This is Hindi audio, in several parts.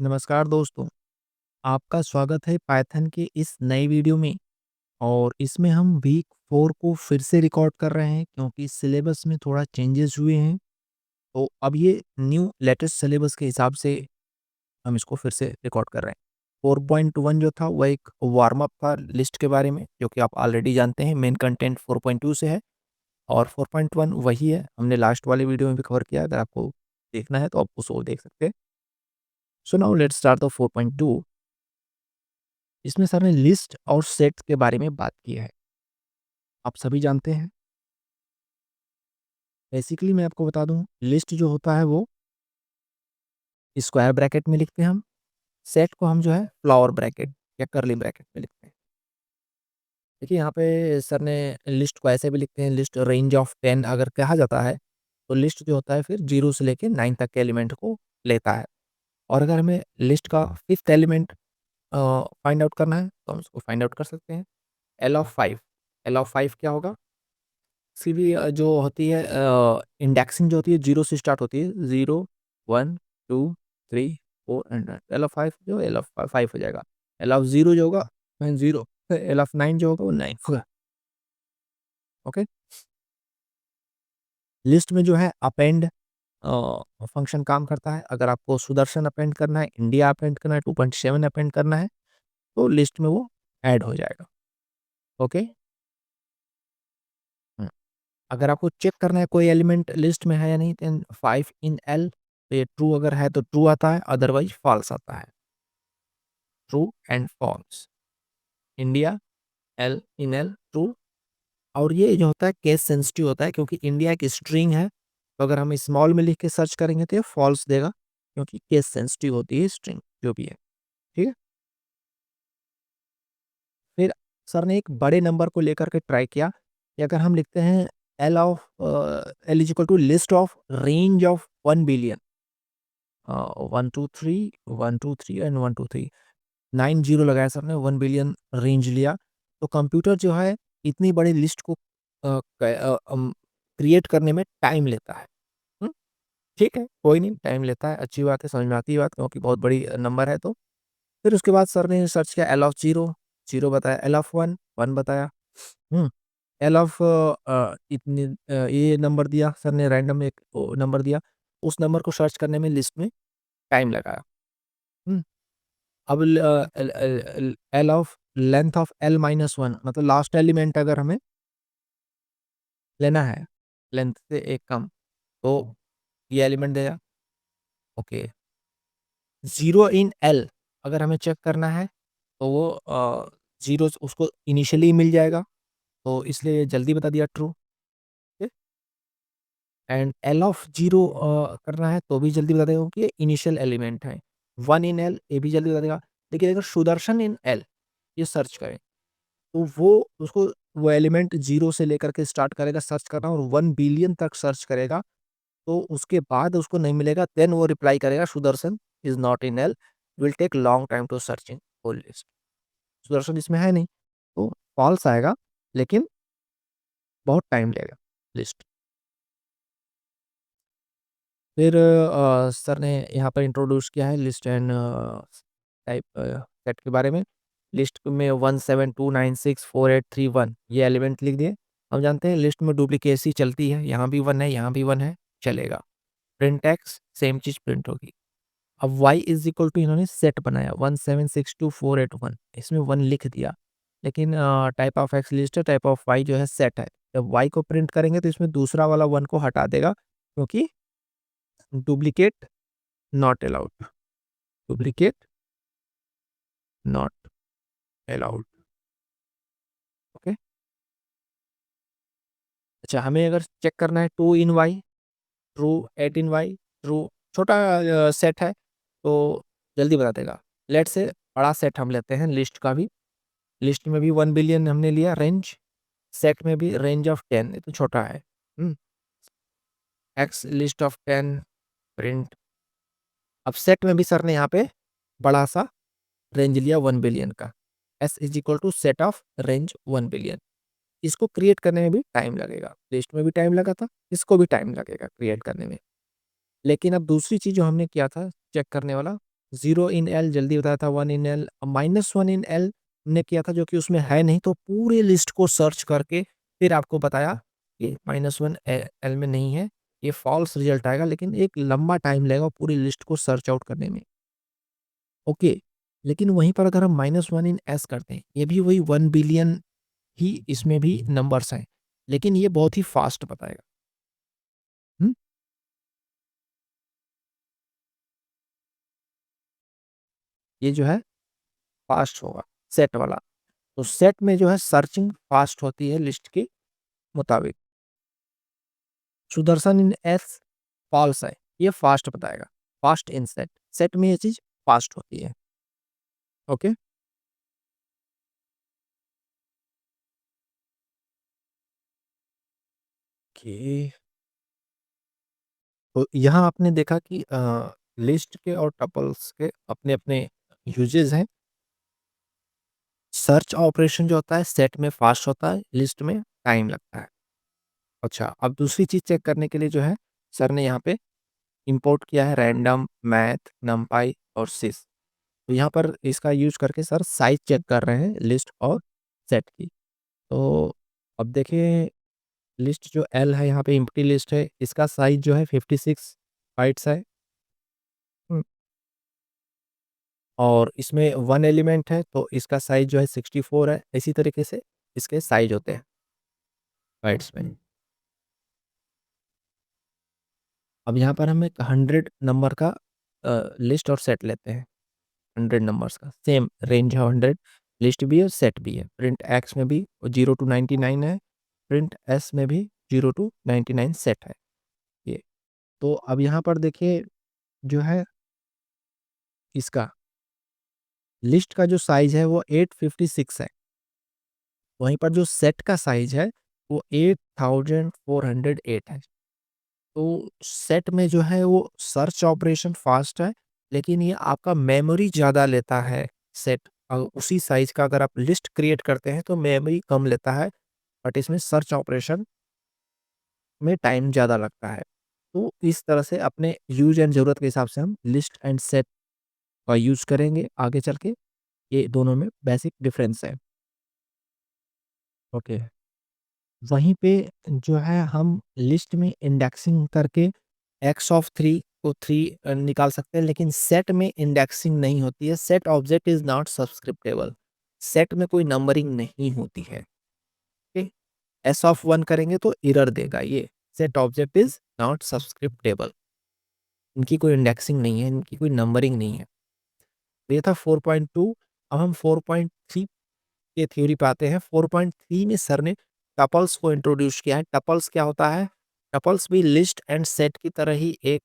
नमस्कार दोस्तों, आपका स्वागत है पाइथन के इस नए वीडियो में। और इसमें हम वीक 4 को फिर से रिकॉर्ड कर रहे हैं क्योंकि सिलेबस में थोड़ा चेंजेस हुए हैं। तो अब ये न्यू लेटेस्ट सिलेबस के हिसाब से हम इसको फिर से रिकॉर्ड कर रहे हैं। 4.1 जो था वह एक वार्म अप था लिस्ट के बारे में, जो कि आप ऑलरेडी जानते हैं। मेन कंटेंट 4.2 से है और 4.1 वही है, हमने लास्ट वाले वीडियो में भी कवर किया है। अगर आपको देखना है तो आप उसको देख सकते हैं। So now let's start the 4.2। इसमें सर ने लिस्ट और सेट के बारे में बात की है। आप सभी जानते हैं। बेसिकली मैं आपको बता दूं, लिस्ट जो होता है वो स्क्वायर ब्रैकेट में लिखते हैं हम। सेट को हम जो है फ्लावर ब्रैकेट या करली ब्रैकेट में लिखते हैं। देखिए यहाँ पे सर ने लिस्ट को ऐसे भी लिखते हैं, लिस्ट रेंज ऑफ 10 अगर कहा जाता है तो लिस्ट जो होता है फिर 0 से लेके 9 तक के एलिमेंट को लेता है। और अगर हमें लिस्ट का फिफ्थ एलिमेंट फाइंड आउट करना है तो हम उसको फाइंड आउट कर सकते हैं। L of 5। एल ऑफ 5 क्या होगा? किसी भी जो होती है इंडेक्सिंग जो होती है 0 से स्टार्ट होती है। 0, 1, 2, 3, 4 एंड एल ऑफ 5 जो एल ऑफ 5 हो जाएगा। एल ऑफ 0 जो होगा 0। एल ऑफ 9 जो होगा वो 9 होगा। ओके। लिस्ट में जो है अपेंड फंक्शन काम करता है। अगर आपको सुदर्शन अपेंड करना है, इंडिया अपेंड करना है, 2.7 अपेंड करना है तो लिस्ट में वो ऐड हो जाएगा। ओके। अगर आपको चेक करना है कोई एलिमेंट लिस्ट में है या नहीं, देन 5 इन एल, तो ये ट्रू अगर है तो ट्रू आता है, अदरवाइज फॉल्स आता है। True and false. इंडिया एल इन एल ट्रू। और ये जो होता है केस सेंसिटिव होता है क्योंकि इंडिया एक स्ट्रिंग है। तो अगर हम स्मॉल में लिख के सर्च करेंगे तो ये फॉल्स देगा क्योंकि केस सेंसिटिव होती है स्ट्रिंग जो भी है। ठीक है। फिर सर ने एक बड़े नंबर को लेकर के ट्राई किया कि अगर हम लिखते हैं l of l is equal to list of range of 1 billion. 1 2 3 1 2 3 and 1 2 3 9 zero लगाया सर ने, 1 बिलियन रेंज लिया। तो कंप्यूटर जो है इतनी बड़ी लिस्ट को क्रिएट करने में टाइम लेता है। हम्म, ठीक है, कोई नहीं, टाइम लेता है, अच्छी बात है, समझ में आती है बात क्योंकि बहुत बड़ी नंबर है। तो फिर उसके बाद सर ने सर्च किया एल ऑफ जीरो, जीरो बताया। एल ऑफ वन, वन बताया। हम्म एल ऑफ इतनी ये नंबर दिया सर ने, रैंडम एक नंबर दिया। उस नंबर को सर्च करने में लिस्ट में टाइम लगाया। हम्म अब L of length of L minus one, मतलब लास्ट एलिमेंट अगर हमें लेना है लेंथ से एक कम, तो ये एलिमेंट देगा। ओके। जीरो इन एल अगर हमें चेक करना है तो वो जीरो उसको इनिशियली मिल जाएगा, तो इसलिए जल्दी बता दिया true. And L of zero करना है तो भी जल्दी बता देगा क्योंकि ये इनिशियल एलिमेंट है। वन इन एल ये भी जल्दी बता देगा। लेकिन अगर सुदर्शन इन एल ये सर्च करें तो वो उसको वो एलिमेंट जीरो से लेकर के स्टार्ट करेगा सर्च करना और 1 बिलियन तक सर्च करेगा। तो उसके बाद उसको नहीं मिलेगा, देन वो रिप्लाई करेगा Sudarshan is not in l, will take long time to searching whole list. Sudarshan इसमें है नहीं तो फॉल्स आएगा, लेकिन बहुत टाइम लेगा लिस्ट। फिर सर ने यहाँ पर इंट्रोड्यूस किया है लिस्ट एंड टाइप सेट के बारे में। लिस्ट में 1 7 2 9 6 4 8 3 1 ये एलिमेंट लिख दिए। हम जानते हैं लिस्ट में डुप्लीकेसी चलती है, यहाँ भी वन है, यहाँ भी वन है, चलेगा। प्रिंट एक्स सेम चीज प्रिंट होगी। अब y इज इक्वल टू इन्होंने सेट बनाया 1 7 6 2 4 8 1, इसमें वन लिख दिया। लेकिन टाइप ऑफ एक्स लिस्ट है, टाइप ऑफ y जो है सेट है। जब y को प्रिंट करेंगे तो इसमें दूसरा वाला वन को हटा देगा क्योंकि duplicate not allowed. Duplicate not allowed. Okay. अच्छा, हमें अगर चेक करना है 2 इन y ट्रू, 8 इन y ट्रू, छोटा सेट है तो जल्दी बता देगा। लेट से बड़ा सेट हम लेते हैं लिस्ट का भी। लिस्ट में भी 1 बिलियन हमने लिया रेंज, सेट में भी रेंज ऑफ 10, ये तो छोटा है। X list of 10 print. अब सेट में भी सर ने यहाँ पे बड़ा सा रेंज लिया 1 बिलियन का। S is equal to set of range 1 billion. इसको क्रिएट करने में भी टाइम लगेगा, लिस्ट में भी टाइम लगा था, इसको भी टाइम लगेगा क्रिएट करने में। लेकिन अब दूसरी चीज जो हमने किया था चेक करने वाला, 0 इन एल जल्दी बताया था, 1 इन एल, -1 इन एल ने किया था जो कि उसमें है नहीं, तो पूरे लिस्ट को सर्च करके फिर आपको बताया कि -1 एल में नहीं है, ये फॉल्स रिजल्ट आएगा, लेकिन एक लंबा टाइम लगेगा पूरी लिस्ट को सर्च आउट करने में। ओके, लेकिन वहीं पर अगर हम -1 इन एस करते हैं, ये भी वही 1 बिलियन ही इसमें भी नंबर्स हैं, लेकिन ये बहुत ही फास्ट बताएगा। हुँ, ये जो है फास्ट होगा, सेट वाला। तो सेट में जो है सर्चिंग फास्ट होती है लिस्ट के मुताबिक। सुदर्शन इन एस फॉल्स है, ये फास्ट बताएगा, फास्ट इन सेट। सेट में ये चीज़ फास्ट होती है। ओके? ओके। तो यहाँ आपने देखा कि लिस्ट के और टपल्स के अपने-अपने यूजेज़ हैं। सर्च ऑपरेशन जो होता है सेट में फास्ट होता है, लिस्ट में टाइम लगता है। अच्छा, अब दूसरी चीज़ चेक करने के लिए जो है, सर ने यहाँ पे इंपोर्ट किया है रैंडम, मैथ, नमपाई और सिस। तो यहाँ पर इसका यूज़ करके सर साइज़ चेक कर रहे हैं लिस्ट और सेट की। तो अब देखिए, लिस्ट जो एल है यहाँ पे एम्प्टी लिस्ट है, इसका साइज़ जो है 56 बाइट्स है। हुँ, और इसमें 1 एलिमेंट है तो इसका साइज़ जो है 64 है। इसी तरीके से इसके साइज़ होते हैं बाइट्स में। अब यहाँ पर हम एक 100 नंबर का लिस्ट और सेट लेते हैं, 100 नंबर्स का, सेम रेंज है 100, लिस्ट भी है, सेट भी है। प्रिंट एक्स में भी 0 टू 99 है, प्रिंट एस में भी 0 टू 99 सेट है ये। तो अब यहाँ पर देखिए जो है इसका लिस्ट का जो साइज़ है वो 856 है, वहीं पर जो सेट का साइज़ है वो 8408 है। तो सेट में जो है वो सर्च ऑपरेशन फास्ट है, लेकिन ये आपका मेमोरी ज़्यादा लेता है सेट। उसी साइज़ का अगर आप लिस्ट क्रिएट करते हैं तो मेमोरी कम लेता है, बट इसमें सर्च ऑपरेशन में टाइम ज़्यादा लगता है। तो इस तरह से अपने यूज़ एंड ज़रूरत के हिसाब से हम लिस्ट एंड सेट का यूज़ करेंगे आगे चल के, ये दोनों में बेसिक डिफरेंस है। ओके। वहीं पे जो है हम लिस्ट में इंडेक्सिंग करके एक्स ऑफ 3 को 3 निकाल सकते हैं, लेकिन सेट में इंडेक्सिंग नहीं होती है। Set object is not subscriptable. Set में कोई नंबरिंग नहीं होती है। ओके? एस ऑफ 1 करेंगे तो एरर देगा ये। Set object is not subscriptable. इनकी कोई इंडेक्सिंग नहीं है, इनकी कोई नंबरिंग नहीं है। तो ये था 4.2। अब हम 4.3 के थ्योरी पे आते हैं। 4.3 में सर ने टपल्स को इंट्रोड्यूस किया है। टपल्स क्या होता है? टपल्स भी लिस्ट एंड सेट की तरह ही एक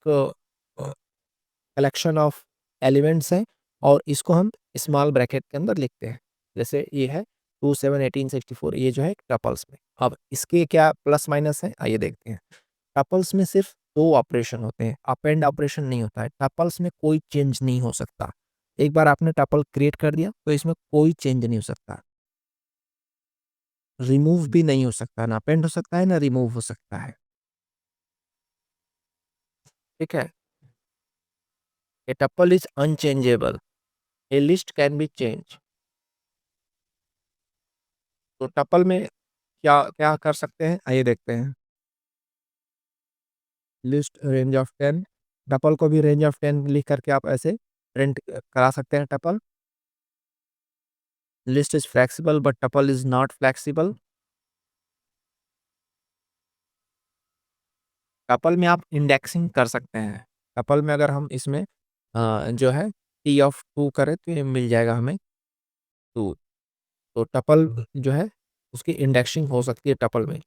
कलेक्शन ऑफ एलिमेंट्स हैं और इसको हम स्मॉल ब्रैकेट के अंदर लिखते हैं। जैसे ये है 2, 7, 18, 64, ये जो है टपल्स में। अब इसके क्या प्लस माइनस है, आइए देखते हैं। टपल्स में सिर्फ 2 ऑपरेशन होते हैं, अपेंड ऑपरेशन नहीं होता है। टपल्स में कोई चेंज नहीं हो सकता। एक बार आपने टपल क्रिएट कर दिया तो इसमें कोई चेंज नहीं हो सकता। रिमूव भी नहीं हो सकता, ना अपेंड हो सकता है, ना रिमूव हो सकता है। ठीक है? A tuple is unchangeable, a list can be changed. तो टपल में क्या क्या कर सकते हैं, आइए देखते हैं। लिस्ट रेंज ऑफ 10, टपल को भी रेंज ऑफ 10 लिख करके आप ऐसे प्रिंट करा सकते हैं tuple. List is flexible but tuple is not flexible. Tuple में आप इंडेक्सिंग कर सकते हैं। टपल में अगर हम इसमें जो है टी ऑफ 2 करें तो ये मिल जाएगा हमें 2। तो टपल जो है उसकी इंडेक्सिंग हो सकती है टपल में।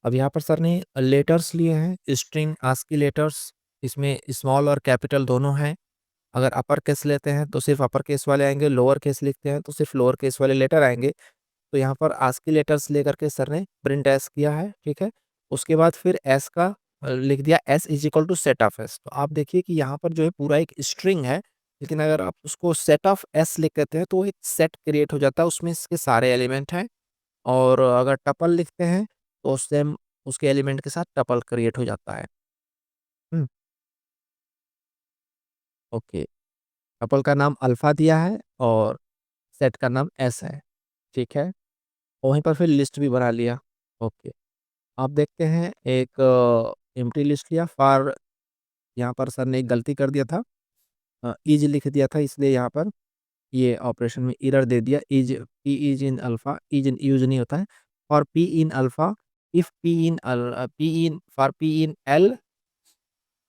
अब यहाँ पर सर ने लेटर्स लिए हैं, स्ट्रिंग आस्की लेटर्स, इसमें स्मॉल और कैपिटल दोनों हैं। अगर अपर केस लेते हैं तो सिर्फ अपर केस वाले आएँगे, लोअर केस लिखते हैं तो सिर्फ लोअर केस वाले लेटर आएँगे। तो यहाँ पर आस्की लेटर्स लेकर के सर ने प्रिंट एस किया है, ठीक है? उसके बाद फिर एस का लिख दिया s is equal to set of s. तो आप देखिए कि यहाँ पर जो है पूरा एक स्ट्रिंग है, लेकिन अगर आप उसको सेट ऑफ एस लिख देते हैं तो एक सेट क्रिएट हो जाता है, उसमें इसके सारे एलिमेंट हैं। और अगर टपल लिखते हैं तो सेम उसके एलिमेंट के साथ टपल क्रिएट हो जाता है। हुँ, ओके। टपल का नाम अल्फा दिया है और सेट का नाम एस है, ठीक है। वहीं पर फिर लिस्ट भी बना लिया। ओके, आप देखते हैं एक एम्प्टी लिस्ट लिया फॉर, यहाँ पर सर ने एक गलती कर दिया था, इज लिख दिया था, इसलिए यहाँ पर ये ऑपरेशन में एरर दे दिया। Is, P is in alpha, is in use नहीं होता है। For P in alpha, if P in for P in L,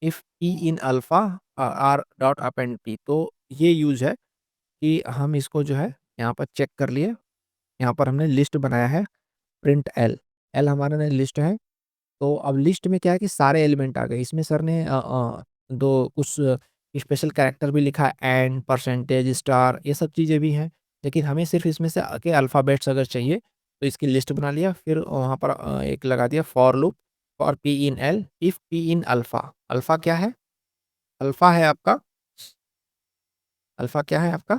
if P in alpha R dot append P. तो ये यूज है कि हम इसको जो है यहाँ पर चेक कर लिए। यहाँ पर हमने लिस्ट बनाया है प्रिंट एल, एल हमारा ने लिस्ट है। तो अब लिस्ट में क्या है कि सारे एलिमेंट आ गए। इसमें सर ने दो कुछ स्पेशल कैरेक्टर भी लिखा है, एंड, परसेंटेज, स्टार, ये सब चीज़ें भी हैं। लेकिन हमें सिर्फ इसमें से के अल्फ़ाबेट्स अगर चाहिए तो इसकी लिस्ट बना लिया। फिर वहाँ पर एक लगा दिया for loop, for P in L, if P in alpha. Alpha क्या है? अल्फ़ा है आपका, अल्फ़ा क्या है आपका?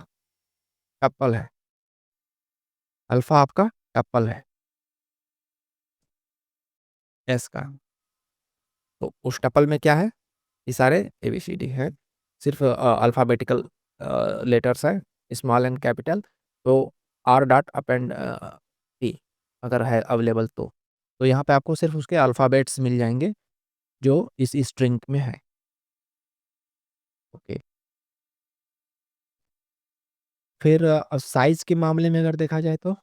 टप्पल है। अल्फ़ा आपका टप्पल है एस का। तो उस टप्पल में क्या है? ये सारे एबीसीडी हैं, सिर्फ अल्फ़ाबेटिकल लेटर्स हैं, स्मॉल एंड कैपिटल। तो आर डॉट अपेंड टी अगर है अवेलेबल तो यहाँ पे आपको सिर्फ उसके अल्फ़ाबेट्स मिल जाएँगे जो इस स्ट्रिंग में है। ओके, फिर साइज़ के मामले में अगर देखा जाए तो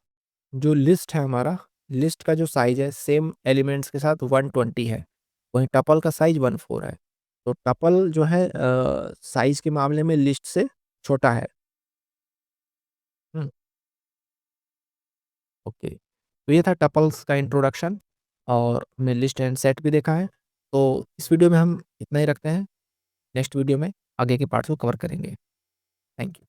जो लिस्ट है हमारा, लिस्ट का जो साइज़ है सेम एलिमेंट्स के साथ 120 है, वहीं टपल का साइज़ 14 है। तो टपल जो है साइज़ के मामले में लिस्ट से छोटा है। हुँ, ओके। तो ये था टपल्स का इंट्रोडक्शन और हमने लिस्ट एंड सेट भी देखा है। तो इस वीडियो में हम इतना ही रखते हैं। नेक्स्ट वीडियो में आगे के पार्ट्स को कवर करेंगे। Thank you.